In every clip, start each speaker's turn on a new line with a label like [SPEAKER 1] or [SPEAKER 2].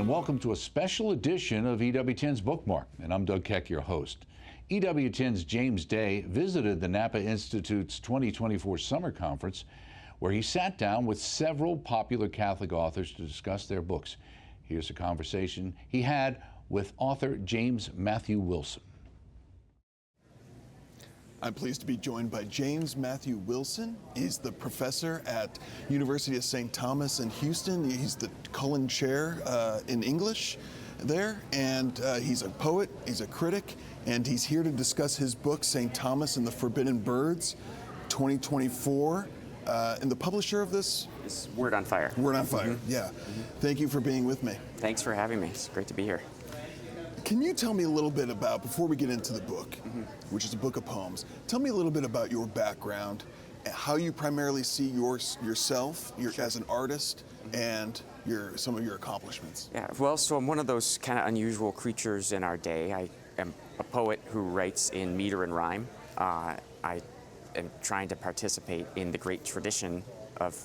[SPEAKER 1] and welcome to a special edition of EWTN's Bookmark. And I'm Doug Keck, your host. EWTN's James Day visited the Napa Institute's 2024 Summer Conference, where he sat down with several popular Catholic authors to discuss their books. Here's a conversation he had with author James Matthew Wilson.
[SPEAKER 2] I'm pleased to be joined by James Matthew Wilson. He's the professor at University of St. Thomas in Houston. He's the Cullen Chair in English there, and he's a poet, he's a critic, and he's here to discuss his book, St. Thomas and the Forbidden Birds, 2024. And the publisher of this?
[SPEAKER 3] It's Word on Fire.
[SPEAKER 2] Word on Fire, yeah. Thank you for being with me.
[SPEAKER 3] Thanks for having me. It's great to be here.
[SPEAKER 2] Can you tell me a little bit about, before we get into the book, which is a book of poems, tell me a little bit about your background, how you primarily see yourself as an artist, and some of your accomplishments.
[SPEAKER 3] Yeah, well, so I'm one of those kind of unusual creatures in our day. I am a poet who writes in meter and rhyme. I am trying to participate in the great tradition of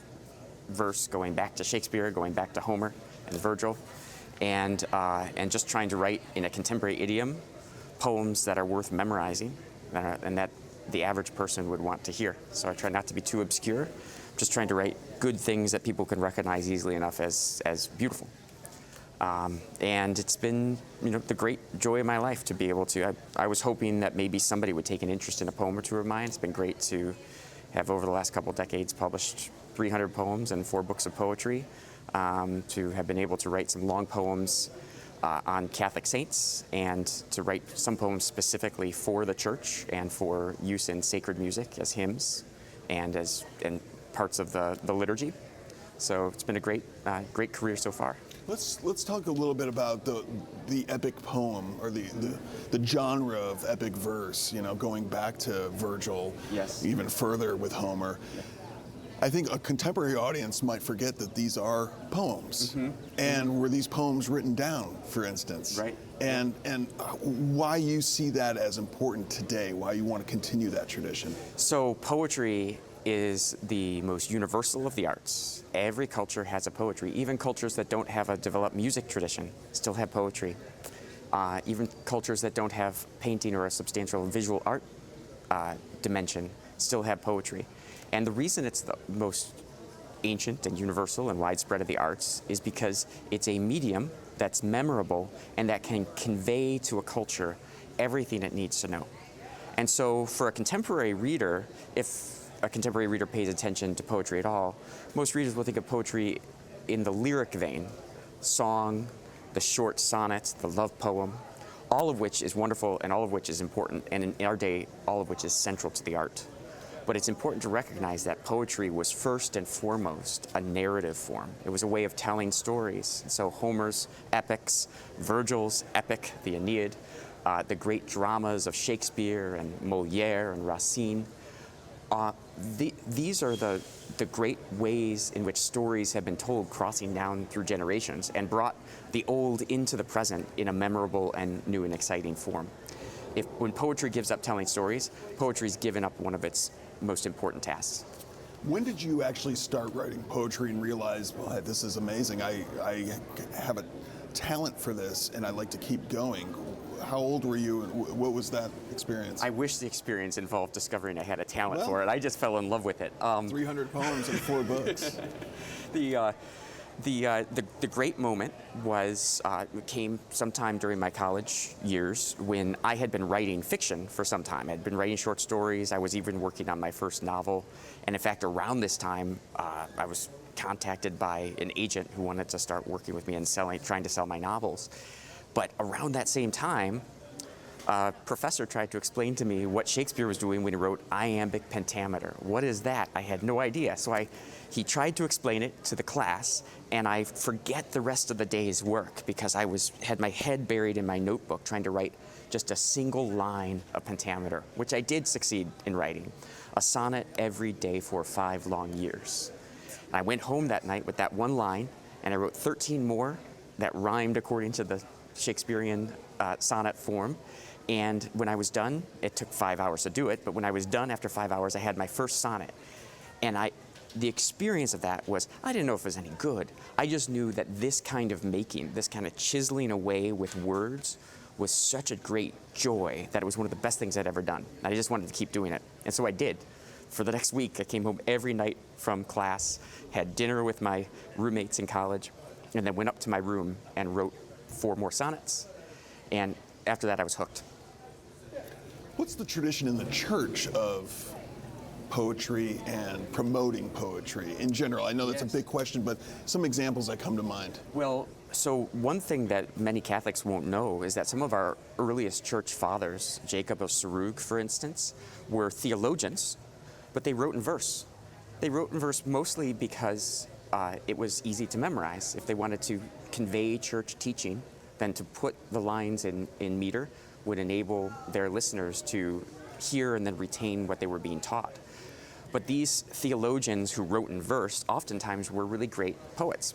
[SPEAKER 3] verse going back to Shakespeare, going back to Homer and Virgil. And just trying to write in a contemporary idiom poems that are worth memorizing and that the average person would want to hear. So I try not to be too obscure, just trying to write good things that people can recognize easily enough as beautiful. And it's been, the great joy of my life to be able to. I was hoping that maybe somebody would take an interest in a poem or two of mine. It's been great to have, over the last couple of decades, published 300 poems and 4 books of poetry. To have been able to write some long poems on Catholic saints, and to write some poems specifically for the church and for use in sacred music as hymns and parts of the liturgy. So it's been a great career so far.
[SPEAKER 2] Let's talk a little bit about the epic poem, or the genre of epic verse. Going back to Virgil,
[SPEAKER 3] yes,
[SPEAKER 2] even further with Homer. Yeah. I think a contemporary audience might forget that these are poems, and were these poems written down, for instance?
[SPEAKER 3] Right.
[SPEAKER 2] And why you see that as important today? Why you want to continue that tradition?
[SPEAKER 3] So poetry is the most universal of the arts. Every culture has a poetry. Even cultures that don't have a developed music tradition still have poetry. Even cultures that don't have painting or a substantial visual art dimension still have poetry. And the reason it's the most ancient and universal and widespread of the arts is because it's a medium that's memorable and that can convey to a culture everything it needs to know. And so for a contemporary reader, if a contemporary reader pays attention to poetry at all, most readers will think of poetry in the lyric vein: song, the short sonnet, the love poem, all of which is wonderful and all of which is important, and in our day, all of which is central to the art. But it's important to recognize that poetry was first and foremost a narrative form. It was a way of telling stories. So Homer's epics, Virgil's epic, the Aeneid, the great dramas of Shakespeare and Molière and Racine, these are the great ways in which stories have been told, crossing down through generations, and brought the old into the present in a memorable and new and exciting form. When poetry gives up telling stories, poetry's given up one of its most important tasks.
[SPEAKER 2] When did you actually start writing poetry and realize, well, this is amazing, I have a talent for this and I'd like to keep going? How old were you, and what was that experience?
[SPEAKER 3] I wish the experience involved discovering I had a talent for it. I just fell in love with it.
[SPEAKER 2] 300 poems and 4 books.
[SPEAKER 3] The great moment came sometime during my college years when I had been writing fiction for some time. I'd been writing short stories. I was even working on my first novel. And in fact, around this time, I was contacted by an agent who wanted to start working with me and trying to sell my novels. But around that same time, a professor tried to explain to me what Shakespeare was doing when he wrote iambic pentameter. What is that? I had no idea. So he tried to explain it to the class, and I forget the rest of the day's work because I had my head buried in my notebook trying to write just a single line of pentameter, which I did succeed in writing. A sonnet every day for 5 long years. And I went home that night with that one line, and I wrote 13 more that rhymed according to the Shakespearean sonnet form. And when I was done, it took 5 hours to do it, but when I was done after 5 hours, I had my first sonnet. And the experience of that was, I didn't know if it was any good. I just knew that this kind of making, this kind of chiseling away with words was such a great joy that it was one of the best things I'd ever done. And I just wanted to keep doing it. And so I did. For the next week, I came home every night from class, had dinner with my roommates in college, and then went up to my room and wrote 4 more sonnets. And after that, I was hooked.
[SPEAKER 2] What's the tradition in the church of poetry and promoting poetry in general? I know that's a big question, but some examples that come to mind.
[SPEAKER 3] Well, so one thing that many Catholics won't know is that some of our earliest church fathers, Jacob of Sarug, for instance, were theologians, but they wrote in verse. They wrote in verse mostly because it was easy to memorize. If they wanted to convey church teaching, then to put the lines in meter would enable their listeners to hear and then retain what they were being taught. But these theologians who wrote in verse oftentimes were really great poets.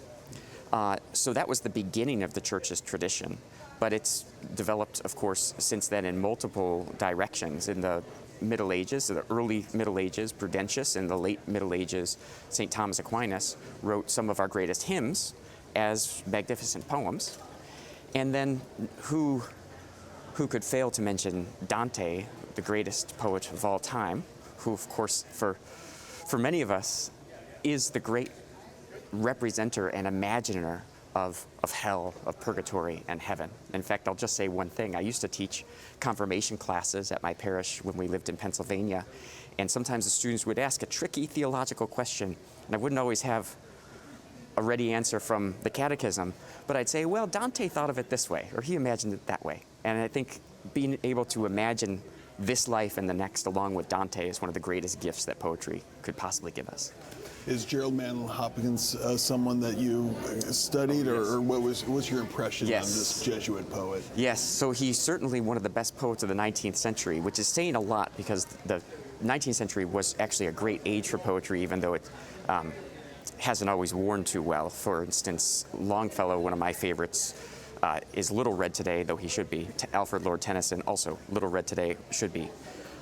[SPEAKER 3] So that was the beginning of the church's tradition. But it's developed, of course, since then in multiple directions. In the Middle Ages, so the early Middle Ages, Prudentius, in the late Middle Ages, St. Thomas Aquinas wrote some of our greatest hymns as magnificent poems. And then who could fail to mention Dante, the greatest poet of all time, who, of course, for many of us, is the great representer and imaginer of hell, of purgatory, and heaven. In fact, I'll just say one thing. I used to teach confirmation classes at my parish when we lived in Pennsylvania, and sometimes the students would ask a tricky theological question, and I wouldn't always have a ready answer from the catechism, but I'd say, well, Dante thought of it this way, or he imagined it that way. And I think being able to imagine this life and the next along with Dante is one of the greatest gifts that poetry could possibly give us.
[SPEAKER 2] Is Gerald Manley Hopkins someone that you studied, or what's your impression on this Jesuit poet?
[SPEAKER 3] Yes, so he's certainly one of the best poets of the 19th century, which is saying a lot because the 19th century was actually a great age for poetry, even though it hasn't always worn too well. For instance, Longfellow, one of my favorites, is little read today, though he should be. Alfred Lord Tennyson, also little read today, should be.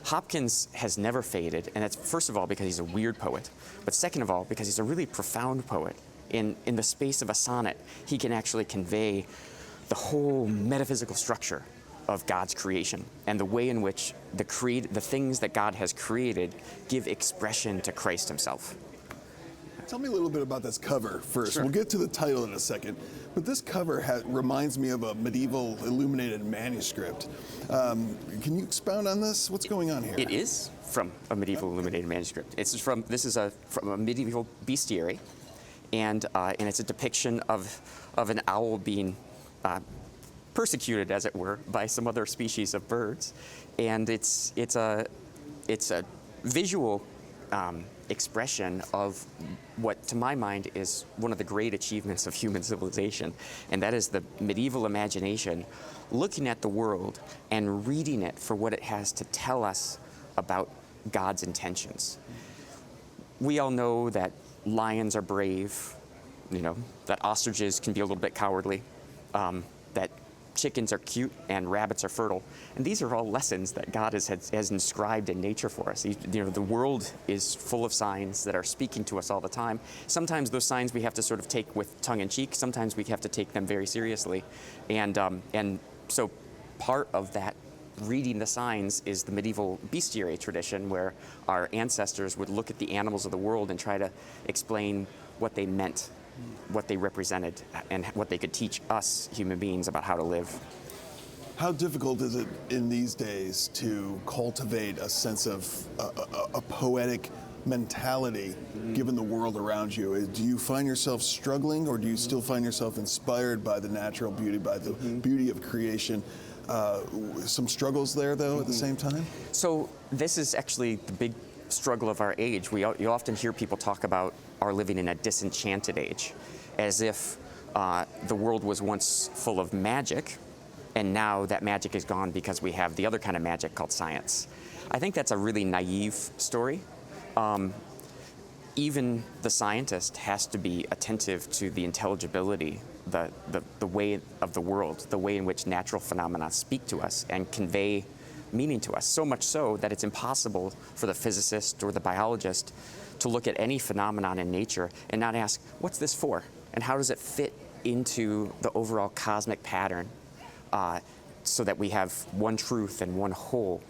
[SPEAKER 3] Hopkins has never faded, and that's first of all because he's a weird poet, but second of all because he's a really profound poet. In the space of a sonnet, he can actually convey the whole metaphysical structure of God's creation and the way in which the things that God has created give expression to Christ himself.
[SPEAKER 2] Tell me a little bit about this cover first.
[SPEAKER 3] Sure.
[SPEAKER 2] We'll get to the title in a second, but this cover reminds me of a medieval illuminated manuscript. Can you expound on this? What's going on here?
[SPEAKER 3] It is from a medieval illuminated manuscript. This is from a medieval bestiary, and it's a depiction of an owl being persecuted, as it were, by some other species of birds, and it's a visual expression of what, to my mind, is one of the great achievements of human civilization, and that is the medieval imagination looking at the world and reading it for what it has to tell us about God's intentions. We all know that lions are brave, that ostriches can be a little bit cowardly, that chickens are cute and rabbits are fertile. And these are all lessons that God has inscribed in nature for us. The world is full of signs that are speaking to us all the time. Sometimes those signs we have to sort of take with tongue in cheek. Sometimes we have to take them very seriously. And so part of that reading the signs is the medieval bestiary tradition, where our ancestors would look at the animals of the world and try to explain what they meant, what they represented, and what they could teach us human beings about how to live.
[SPEAKER 2] How difficult is it in these days to cultivate a sense of a poetic mentality given the world around you? Do you find yourself struggling, or do you still find yourself inspired by the natural beauty, by the beauty of creation? Some struggles there, though, at the same time? So
[SPEAKER 3] this is actually the big struggle of our age. You often hear people talk about our living in a disenchanted age, as if the world was once full of magic, and now that magic is gone because we have the other kind of magic called science. I think that's a really naive story. Even the scientist has to be attentive to the intelligibility, the way of the world, the way in which natural phenomena speak to us and convey meaning to us, so much so that it's impossible for the physicist or the biologist to look at any phenomenon in nature and not ask, what's this for? And how does it fit into the overall cosmic pattern so that we have one truth and one whole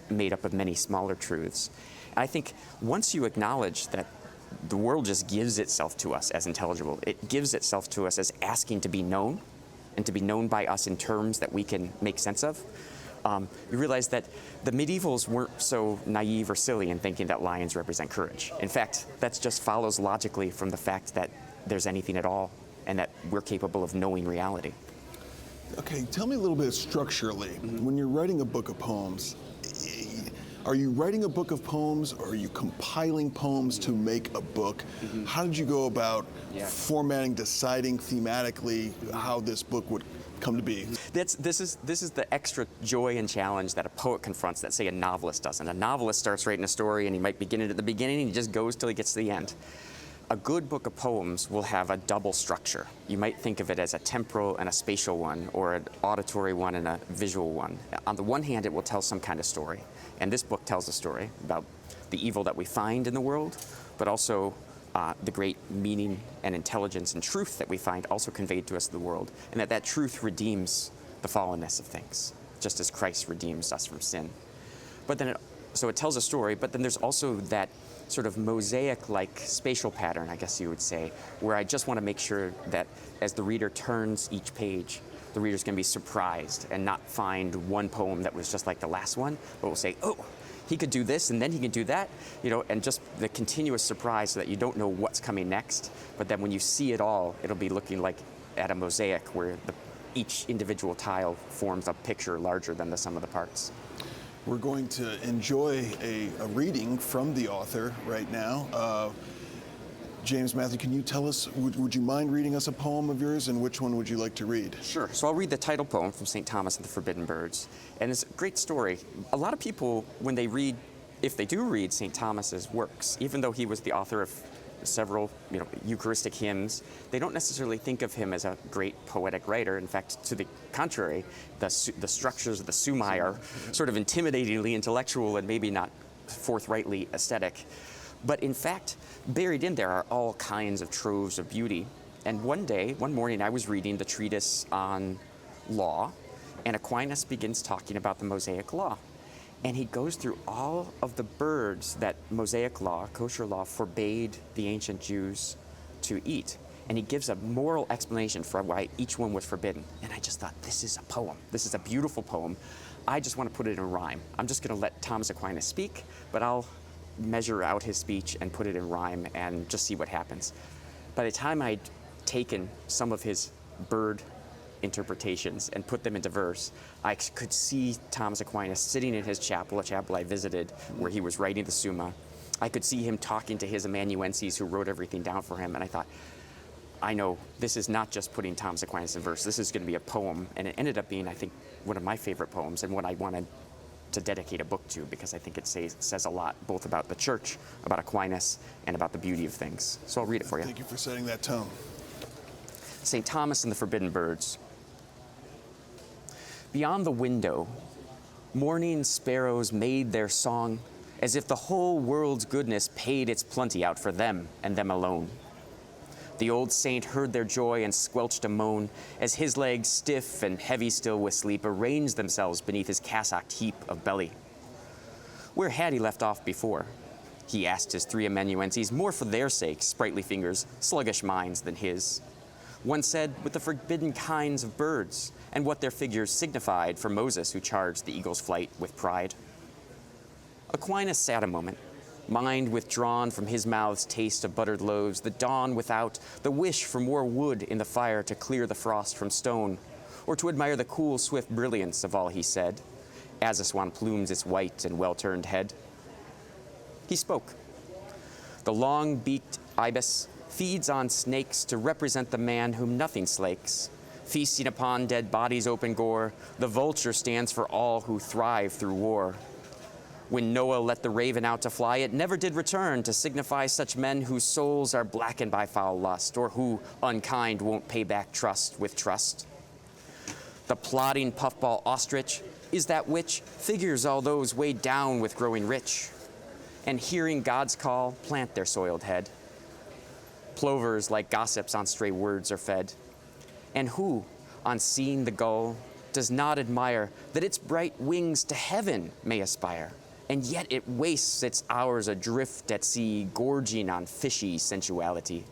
[SPEAKER 3] made up of many smaller truths? And I think once you acknowledge that the world just gives itself to us as intelligible, it gives itself to us as asking to be known, and to be known by us in terms that we can make sense of, you realize that the medievals weren't so naive or silly in thinking that lions represent courage. In fact, that just follows logically from the fact that there's anything at all and that we're capable of knowing reality.
[SPEAKER 2] Okay, tell me a little bit structurally. When you're writing a book of poems, are you writing a book of poems, or are you compiling poems to make a book? How did you go about formatting, deciding thematically how this book would come to be?
[SPEAKER 3] This is the extra joy and challenge that a poet confronts that, say, a novelist doesn't. A novelist starts writing a story and he might begin it at the beginning and he just goes till he gets to the end. A good book of poems will have a double structure. You might think of it as a temporal and a spatial one, or an auditory one and a visual one. On the one hand, it will tell some kind of story. And this book tells a story about the evil that we find in the world, but also the great meaning and intelligence and truth that we find also conveyed to us in the world, and that truth redeems the fallenness of things, just as Christ redeems us from sin. But then so it tells a story, but then there's also that sort of mosaic-like spatial pattern, I guess you would say, where I just want to make sure that as the reader turns each page, the reader's going to be surprised and not find one poem that was just like the last one, but will say, oh, he could do this and then he can do that, you know, and just the continuous surprise so that you don't know what's coming next. But then when you see it all, it'll be looking like at a mosaic where each individual tile forms a picture larger than the sum of the parts.
[SPEAKER 2] We're going to enjoy a reading from the author right now. James Matthew, can you tell us, would you mind reading us a poem of yours, and which one would you like to read?
[SPEAKER 3] Sure. So I'll read the title poem from St. Thomas and the Forbidden Birds. And it's a great story. A lot of people, when they read, if they do read St. Thomas's works, even though he was the author of several, Eucharistic hymns, they don't necessarily think of him as a great poetic writer. In fact, to the contrary, the structures of the Sumai are sort of intimidatingly intellectual and maybe not forthrightly aesthetic. But in fact, buried in there are all kinds of troves of beauty. And one morning, I was reading the treatise on law, and Aquinas begins talking about the Mosaic law. And he goes through all of the birds that Mosaic law, kosher law, forbade the ancient Jews to eat. And he gives a moral explanation for why each one was forbidden. And I just thought, this is a poem. This is a beautiful poem. I just want to put it in rhyme. I'm just going to let Thomas Aquinas speak, but I'll measure out his speech and put it in rhyme and just see what happens. By the time I'd taken some of his bird interpretations and put them into verse, I could see Thomas Aquinas sitting in his chapel, a chapel I visited, where he was writing the Summa. I could see him talking to his amanuenses who wrote everything down for him, and I thought, I know this is not just putting Thomas Aquinas in verse, this is going to be a poem. And it ended up being, I think, one of my favorite poems and what I wanted to dedicate a book to, because I think it says a lot, both about the church, about Aquinas, and about the beauty of things. So I'll read it for you.
[SPEAKER 2] Thank you for setting that tone.
[SPEAKER 3] St. Thomas and the Forbidden Birds. Beyond the window, morning sparrows made their song, as if the whole world's goodness paid its plenty out for them and them alone. The old saint heard their joy and squelched a moan, as his legs, stiff and heavy still with sleep, arranged themselves beneath his cassocked heap of belly. Where had he left off before? He asked his three amanuenses, more for their sake, sprightly fingers, sluggish minds than his. One said, with the forbidden kinds of birds, and what their figures signified for Moses, who charged the eagle's flight with pride. Aquinas sat a moment, mind withdrawn from his mouth's taste of buttered loaves, the dawn without, the wish for more wood in the fire to clear the frost from stone, or to admire the cool, swift brilliance of all he said, as a swan plumes its white and well-turned head. He spoke. The long-beaked ibis feeds on snakes to represent the man whom nothing slakes. Feasting upon dead bodies' open gore, the vulture stands for all who thrive through war. When Noah let the raven out to fly, it never did return to signify such men whose souls are blackened by foul lust, or who, unkind, won't pay back trust with trust. The plodding puffball ostrich is that which figures all those weighed down with growing rich. and hearing God's call, plant their soiled head. Plovers, like gossips on stray words, are fed. And who, on seeing the gull, does not admire that its bright wings to heaven may aspire, and yet it wastes its hours adrift at sea, gorging on fishy sensuality.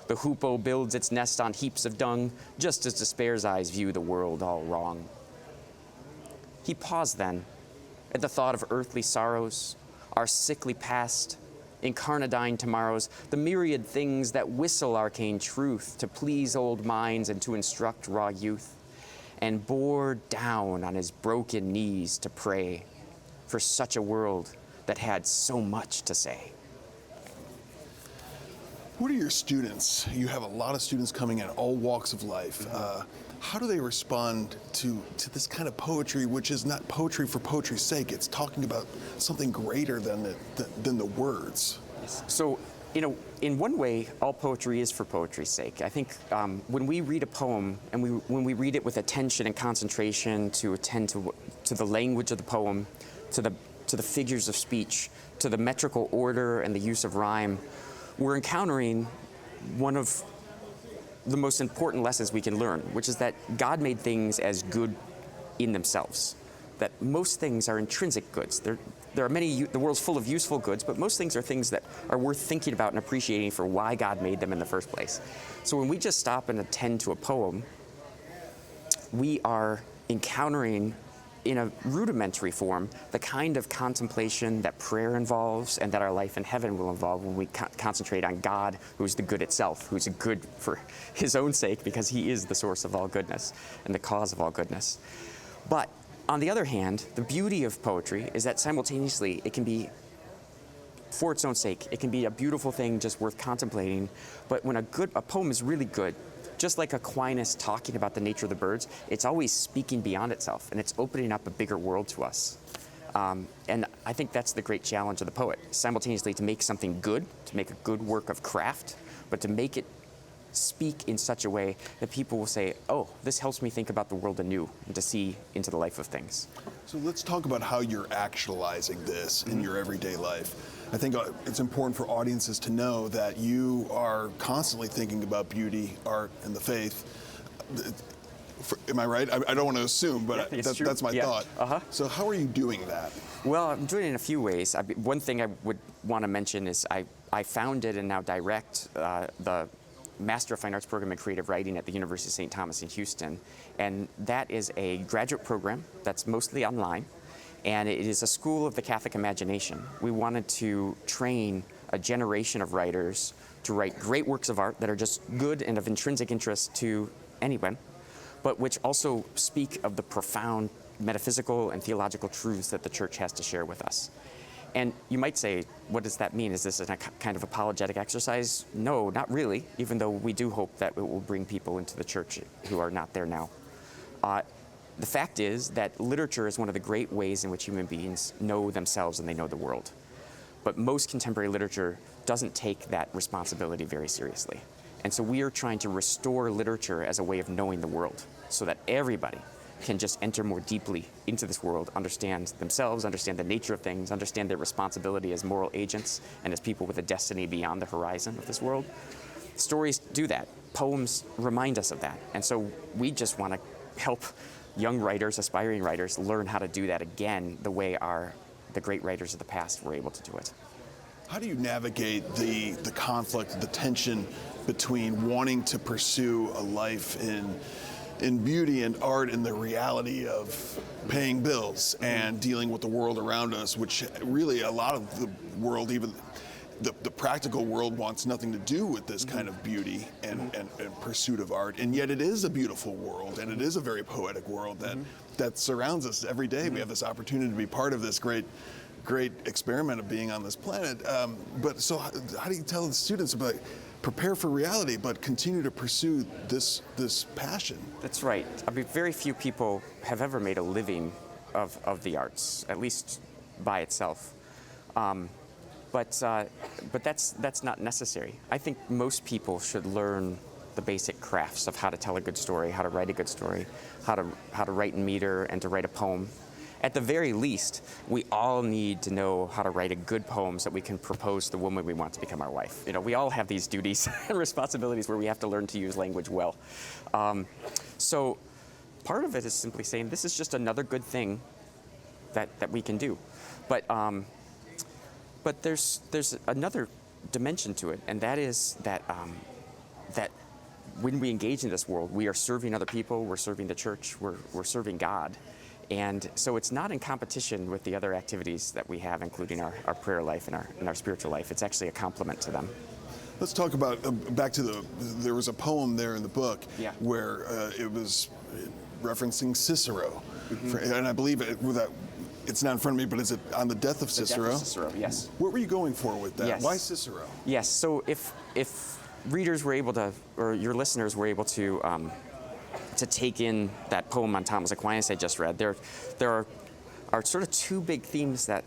[SPEAKER 3] The hoopoe builds its nest on heaps of dung, just as despair's eyes view the world all wrong. He paused then, at the thought of earthly sorrows, our sickly past, incarnadine tomorrows, the myriad things that whistle arcane truth to please old minds and to instruct raw youth, and bore down on his broken knees to pray for such a world that had so much to say.
[SPEAKER 2] What are your students? You have a lot of students coming in all walks of life. How do they respond to this kind of poetry, which is not poetry for poetry's sake? It's talking about something greater than the words.
[SPEAKER 3] So, in one way, all poetry is for poetry's sake. I think when we read a poem and when we read it with attention and concentration to attend to the language of the poem, to the figures of speech, to the metrical order and the use of rhyme, we're encountering one of the most important lessons we can learn, which is that God made things as good in themselves, that most things are intrinsic goods. There are many, the world's full of useful goods, but most things are things that are worth thinking about and appreciating for why God made them in the first place. So when we just stop and attend to a poem, we are encountering in a rudimentary form the kind of contemplation that prayer involves and that our life in heaven will involve when we concentrate on God, who's the good itself, who's good for his own sake because he is the source of all goodness and the cause of all goodness. But on the other hand, the beauty of poetry is that simultaneously it can be for its own sake. It can be a beautiful thing just worth contemplating, but when a poem is really good, just like Aquinas talking about the nature of the birds, it's always speaking beyond itself, and it's opening up a bigger world to us. And I think that's the great challenge of the poet, simultaneously to make something good, to make a good work of craft, but to make it speak in such a way that people will say, oh, this helps me think about the world anew and to see into the life of things.
[SPEAKER 2] So let's talk about how you're actualizing this in your everyday life. I think it's important for audiences to know that you are constantly thinking about beauty, art, and the faith. Am I right? I don't want to assume, but that's my thought.
[SPEAKER 3] Uh-huh.
[SPEAKER 2] So how are you doing that?
[SPEAKER 3] Well, I'm doing it in a few ways. One thing I would want to mention is I founded and now direct the Master of Fine Arts program in creative writing at the University of St. Thomas in Houston. And that is a graduate program that's mostly online. And it is a school of the Catholic imagination. We wanted to train a generation of writers to write great works of art that are just good and of intrinsic interest to anyone, but which also speak of the profound metaphysical and theological truths that the Church has to share with us. And you might say, what does that mean? Is this a kind of apologetic exercise? No, not really, even though we do hope that it will bring people into the Church who are not there now. The fact is that literature is one of the great ways in which human beings know themselves and they know the world. But most contemporary literature doesn't take that responsibility very seriously. And so we are trying to restore literature as a way of knowing the world so that everybody can just enter more deeply into this world, understand themselves, understand the nature of things, understand their responsibility as moral agents and as people with a destiny beyond the horizon of this world. Stories do that. Poems remind us of that. And so we just want to help young writers, aspiring writers, learn how to do that again the way the great writers of the past were able to do it.
[SPEAKER 2] How do you navigate the conflict, the tension between wanting to pursue a life in beauty and art and the reality of paying bills and dealing with the world around us, which really a lot of the world, even the practical world, wants nothing to do with this kind of beauty and pursuit of art, and yet it is a beautiful world, and it is a very poetic world that surrounds us every day. We have this opportunity to be part of this great experiment of being on this planet. But so how do you tell the students about prepare for reality, but continue to pursue this passion? That's
[SPEAKER 3] right. I mean, very few people have ever made a living of the arts, at least by itself. But that's not necessary. I think most people should learn the basic crafts of how to tell a good story, how to write a good story, how to write in meter and to write a poem. at the very least, we all need to know how to write a good poem so that we can propose to the woman we want to become our wife. You know, we all have these duties and responsibilities where we have to learn to use language well. So part of it is simply saying this is just another good thing that we can do. But there's another dimension to it, and that is that that when we engage in this world, we are serving other people, we're serving the church, we're serving God. And so it's not in competition with the other activities that we have, including our prayer life and our spiritual life. It's actually a complement to them.
[SPEAKER 2] Let's talk about, back to there was a poem there in the book where it was referencing Cicero. And I believe it's not in front of me, but is it on the death of Cicero?
[SPEAKER 3] The death of Cicero, yes.
[SPEAKER 2] What were you going for with that?
[SPEAKER 3] Yes.
[SPEAKER 2] Why Cicero?
[SPEAKER 3] Yes, so if readers were able to, or your listeners were able to take in that poem on Thomas Aquinas I just read, there are sort of two big themes that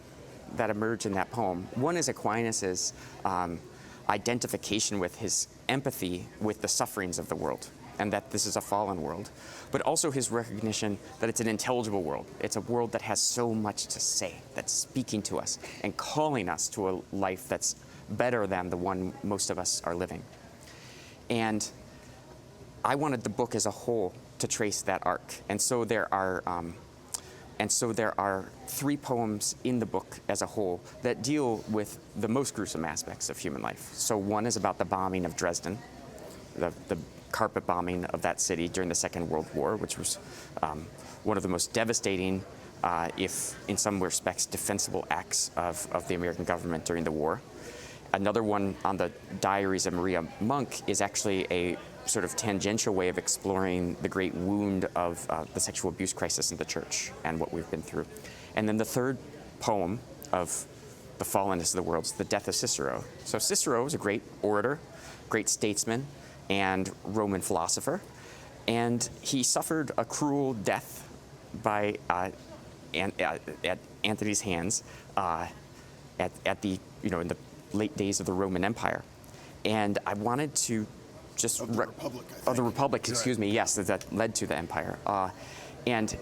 [SPEAKER 3] emerge in that poem. One is Aquinas's identification with his empathy with the sufferings of the world, and that this is a fallen world, but also his recognition that it's an intelligible world. It's a world that has so much to say, that's speaking to us and calling us to a life that's better than the one most of us are living. And I wanted the book as a whole to trace that arc, and so there are three poems in the book as a whole that deal with the most gruesome aspects of human life. So one is about the bombing of Dresden, the carpet bombing of that city during the Second World War, which was one of the most devastating, if in some respects defensible acts of the American government during the war. Another one on the Diaries of Maria Monk is actually a sort of tangential way of exploring the great wound of the sexual abuse crisis in the church and what we've been through. And then the third poem of the fallenness of the world is the death of Cicero. So Cicero was a great orator, great statesman, and Roman philosopher, and he suffered a cruel death by at Antony's hands at the in the late days of the Roman Empire. And I wanted to just
[SPEAKER 2] of the Republic, I think.
[SPEAKER 3] Of the Republic, excuse me, yes, that led to the empire. And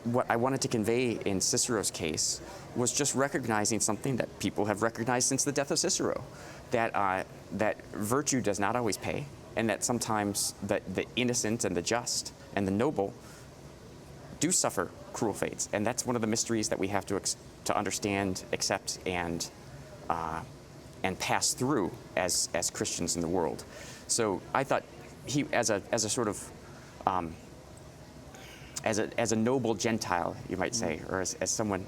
[SPEAKER 3] what I wanted to convey in Cicero's case was just recognizing something that people have recognized since the death of Cicero, that virtue does not always pay, and that sometimes the innocent and the just and the noble do suffer cruel fates. And that's one of the mysteries that we have to understand, accept, and pass through as Christians in the world. So I thought he, as a sort of as a noble Gentile, you might say, or as someone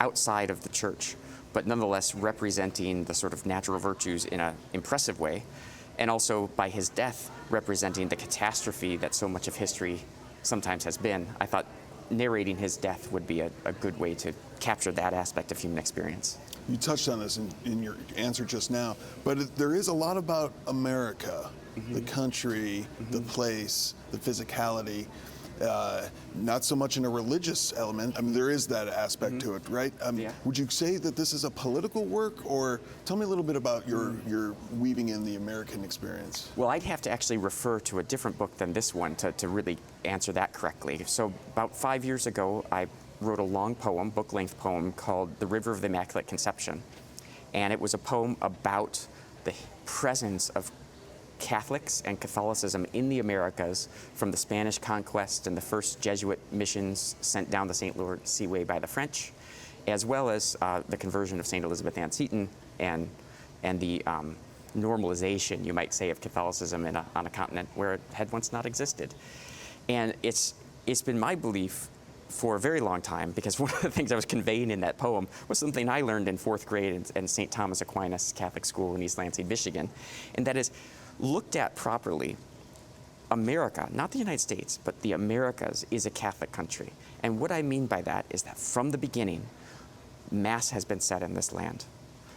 [SPEAKER 3] outside of the church, but nonetheless representing the sort of natural virtues in an impressive way, and also by his death representing the catastrophe that so much of history sometimes has been. I thought narrating his death would be a good way to capture that aspect of human experience.
[SPEAKER 2] You touched on this in your answer just now, but there is a lot about America, the country, the place, the physicality, not so much in a religious element. I mean, there is that aspect to it, right? Would you say that this is a political work, or tell me a little bit about your weaving in the American experience?
[SPEAKER 3] Well, I'd have to actually refer to a different book than this one to really answer that correctly. So about 5 years ago, I wrote a long poem, book-length poem, called The River of the Immaculate Conception. And it was a poem about the presence of Catholics and Catholicism in the Americas from the Spanish conquest and the first Jesuit missions sent down the St. Lawrence Seaway by the French, as well as the conversion of St. Elizabeth Ann Seton and the normalization, you might say, of Catholicism on a continent where it had once not existed. And it's been my belief for a very long time, because one of the things I was conveying in that poem was something I learned in 4th grade in St. Thomas Aquinas Catholic School in East Lansing, Michigan, and that is, looked at properly, America, not the United States, but the Americas, is a Catholic country. And what I mean by that is that from the beginning, Mass has been said in this land.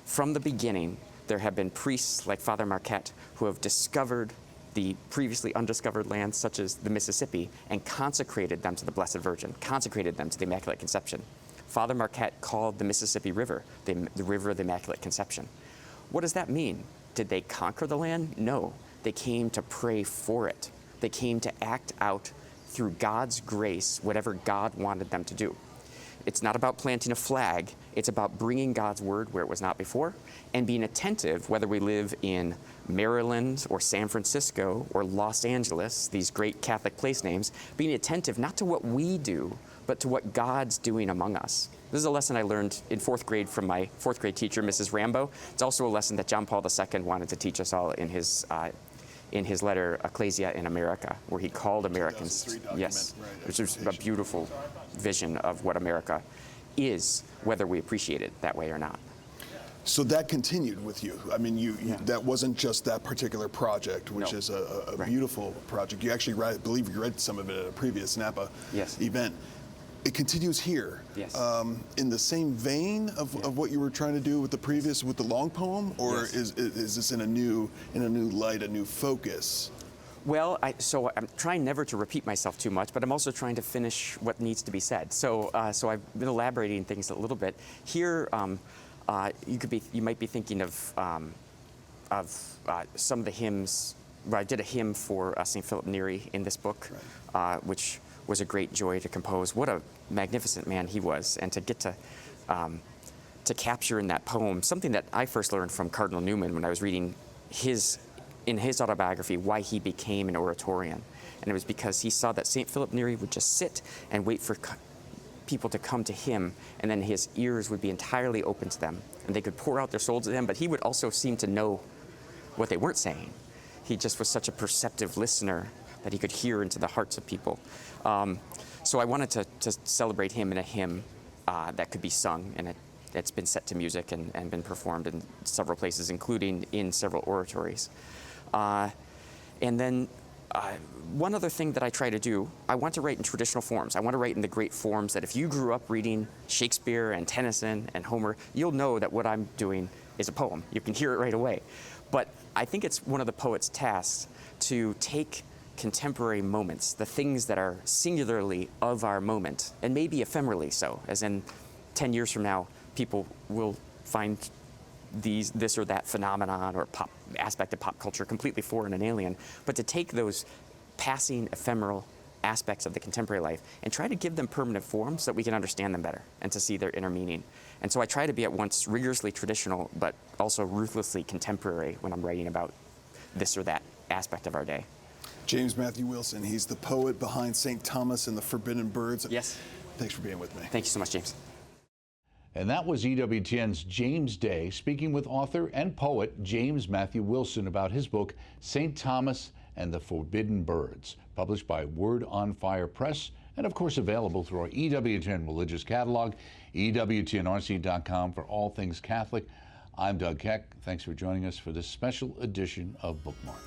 [SPEAKER 3] From the beginning, there have been priests like Father Marquette who have discovered the previously undiscovered lands, such as the Mississippi, and consecrated them to the Blessed Virgin, consecrated them to the Immaculate Conception. Father Marquette called the Mississippi River the River of the Immaculate Conception. What does that mean? Did they conquer the land? No. They came to pray for it. They came to act out through God's grace whatever God wanted them to do. It's not about planting a flag. It's about bringing God's word where it was not before and being attentive, whether we live in Maryland or San Francisco or Los Angeles, these great Catholic place names, being attentive not to what we do, but to what God's doing among us. This is a lesson I learned in 4th grade from my 4th grade teacher, Mrs. Rambo. It's also a lesson that John Paul II wanted to teach us all in his letter Ecclesia in America, where he called Americans, yes, which is a beautiful vision of what America is, whether we appreciate it that way or not.
[SPEAKER 2] So that continued with you. I mean, that wasn't just that particular project, which is a beautiful project. You actually, I believe you read some of it at a previous Napa event. It continues here, in the same vein of what you were trying to do with the previous, with the long poem, or is this in a new light, a new focus?
[SPEAKER 3] Well, so I'm trying never to repeat myself too much, but I'm also trying to finish what needs to be said. So I've been elaborating things a little bit here. You might be thinking of some of the hymns. I did a hymn for St. Philip Neri in this book, which was a great joy to compose. What a magnificent man he was, and to get to capture in that poem something that I first learned from Cardinal Newman when I was reading in his autobiography, why he became an Oratorian. And it was because he saw that St. Philip Neri would just sit and wait for people to come to him, and then his ears would be entirely open to them, and they could pour out their souls to him, but he would also seem to know what they weren't saying. He just was such a perceptive listener that he could hear into the hearts of people. So I wanted to celebrate him in a hymn that could be sung, and it's been set to music and been performed in several places, including in several oratories. And then one other thing that I try to do, I want to write in traditional forms. I want to write in the great forms that if you grew up reading Shakespeare and Tennyson and Homer, you'll know that what I'm doing is a poem. You can hear it right away. But I think it's one of the poet's tasks to take contemporary moments, the things that are singularly of our moment, and maybe ephemerally so, as in 10 years from now, people will find this or that phenomenon or aspect of pop culture completely foreign and alien, but to take those passing ephemeral aspects of the contemporary life and try to give them permanent forms so that we can understand them better and to see their inner meaning. And so I try to be at once rigorously traditional, but also ruthlessly contemporary when I'm writing about this or that aspect of our day.
[SPEAKER 2] James Matthew Wilson, he's the poet behind St. Thomas and the Forbidden Birds.
[SPEAKER 3] Yes.
[SPEAKER 2] Thanks for being with me.
[SPEAKER 3] Thank you so much, James.
[SPEAKER 1] And that was EWTN's James Day speaking with author and poet James Matthew Wilson about his book, St. Thomas and the Forbidden Birds, published by Word on Fire Press, and of course available through our EWTN religious catalog, EWTNRC.com for all things Catholic. I'm Doug Keck. Thanks for joining us for this special edition of Bookmark.